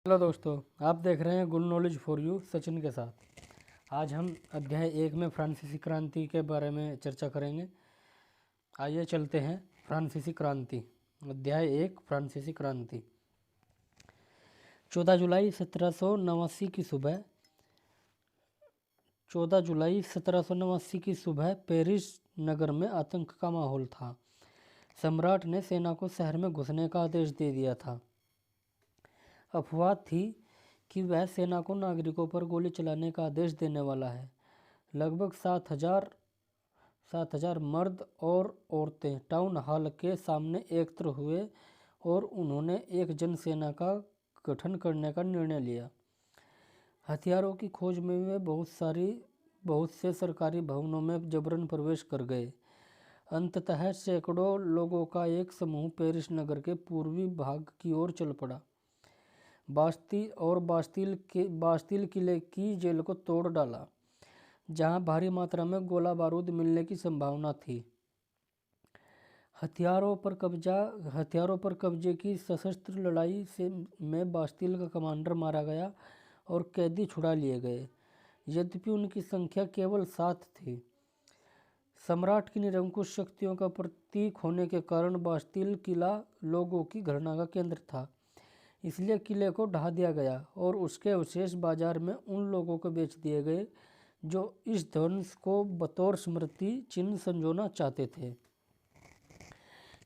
Hello दोस्तों, आप देख रहे हैं good knowledge for you Sachin के साथ। आज हम अध्याय 1 में फ्रांसीसी क्रांति के बारे में चर्चा करेंगे। आइए चलते हैं। फ्रांसीसी क्रांति, अध्याय 1, फ्रांसीसी क्रांति। 14 जुलाई 1789 की सुबह 14 जुलाई 1789 की सुबह पेरिस नगर में आतंक का माहौल था। सम्राट ने सेना को शहर में घुसने का आदेश दे दिया था। अफवाह थी कि वह सेना को नागरिकों पर गोली चलाने का आदेश देने वाला है। लगभग 7,000 मर्द और औरतें टाउन हॉल के सामने एकत्र हुए और उन्होंने एक जनसेना का गठन करने का निर्णय लिया। हथियारों की खोज में वे बहुत से सरकारी भवनों में जबरन प्रवेश कर गए। अंततः सैकड़ों लोगों का एक समूह पेरिस नगर के पूर्वी भाग की ओर चल पड़ा। बास्तिल किले की जेल को तोड़ डाला, जहां भारी मात्रा में गोला बारूद मिलने की संभावना थी। हथियारों पर कब्जे की सशस्त्र लड़ाई में बास्तिल का कमांडर मारा गया और कैदी छुड़ा लिए गए। यद्यपि उनकी संख्या केवल 7 थी। सम्राट की निरंकुश शक्तियों का प्रतीक होने के कारण बास्तिल किला लोगों की घृणा का केंद्र था। इसलिए किले को ढा दिया गया और उसके अवशेष बाजार में उन लोगों को बेच दिए गए जो इस ध्वंस को बतौर स्मृति चिन्ह संजोना चाहते थे।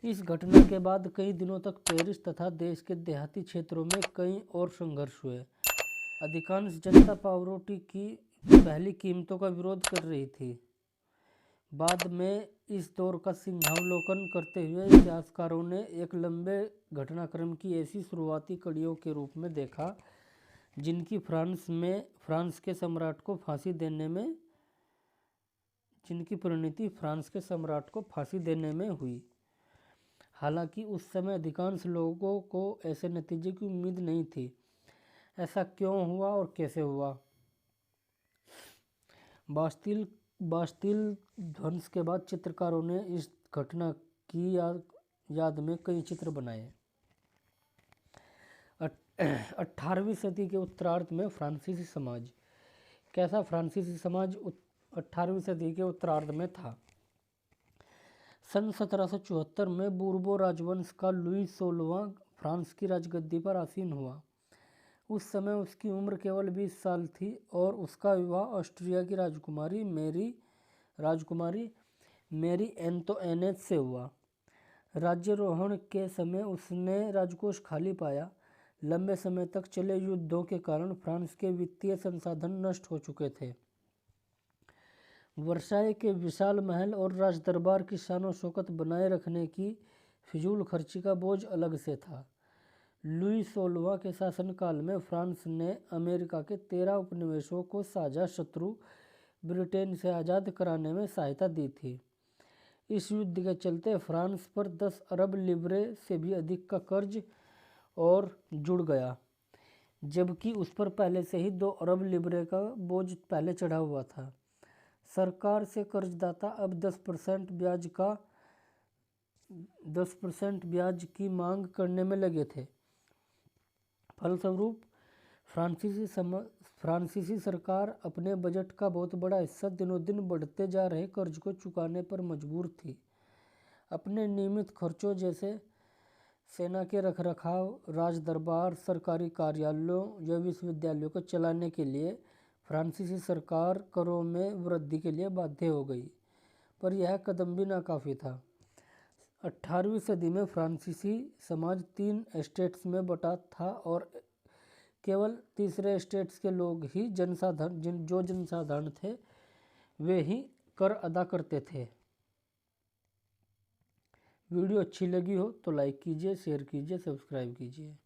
इस घटना के बाद कई दिनों तक पेरिस तथा देश के देहाती क्षेत्रों में कई और संघर्ष हुए। अधिकांश जनता पावरोटी की पहली कीमतों का विरोध कर रही थी। बाद में इस दौर का सिंहावलोकन करते हुए इतिहासकारों ने एक लंबे घटनाक्रम की ऐसी शुरुआती कड़ियों के रूप में देखा जिनकी फ्रांस के सम्राट को फांसी देने में हुई। हालांकि उस समय अधिकांश लोगों को ऐसे नतीजे की उम्मीद नहीं थी। ऐसा क्यों हुआ और कैसे हुआ? बास्तिल ध्वंस के बाद चित्रकारों ने इस घटना की याद में कई चित्र बनाए। 18वीं सदी के उत्तरार्ध में फ्रांसीसी समाज। कैसा फ्रांसीसी समाज 18वीं सदी के उत्तरार्ध में था? सन 1774 में बूर्बो राजवंश का लुई 16वां फ्रांस की राजगद्दी पर आसीन हुआ। उस समय उसकी उम्र केवल 20 साल थी और उसका विवाह ऑस्ट्रिया की राजकुमारी मेरी एंतोइनेट से हुआ। राज्यारोहण के समय उसने राजकोष खाली पाया। लंबे समय तक चले युद्धों के कारण फ्रांस के वित्तीय संसाधन नष्ट हो चुके थे। वर्साय के विशाल महल और राजदरबार की शानो शौकत बनाए रखने की फिजूल खर्ची का बोझ अलग से था। लुई 16वां के शासनकाल में फ्रांस ने अमेरिका के 13 उपनिवेशों को साझा शत्रु ब्रिटेन से आज़ाद कराने में सहायता दी थी। इस युद्ध के चलते फ्रांस पर 10 अरब लिब्रे से भी अधिक का कर्ज और जुड़ गया, जबकि उस पर पहले से ही 2 अरब लिब्रे का बोझ पहले चढ़ा हुआ था। सरकार से कर्जदाता अब 10% ब्याज की मांग करने में लगे थे। फलस्वरूप फ्रांसीसी सरकार अपने बजट का बहुत बड़ा हिस्सा दिनों दिन बढ़ते जा रहे कर्ज को चुकाने पर मजबूर थी। अपने नियमित खर्चों जैसे सेना के रखरखाव, राजदरबार, सरकारी कार्यालयों या विश्वविद्यालयों को चलाने के लिए फ्रांसीसी सरकार करों में वृद्धि के लिए बाध्य हो गई, पर यह कदम भी नाकाफी था। 18वीं सदी में फ्रांसीसी समाज 3 एस्टेट्स में बटा था और केवल तीसरे एस्टेट्स के लोग ही जनसाधारण थे वे ही कर अदा करते थे। वीडियो अच्छी लगी हो तो लाइक कीजिए, शेयर कीजिए, सब्सक्राइब कीजिए।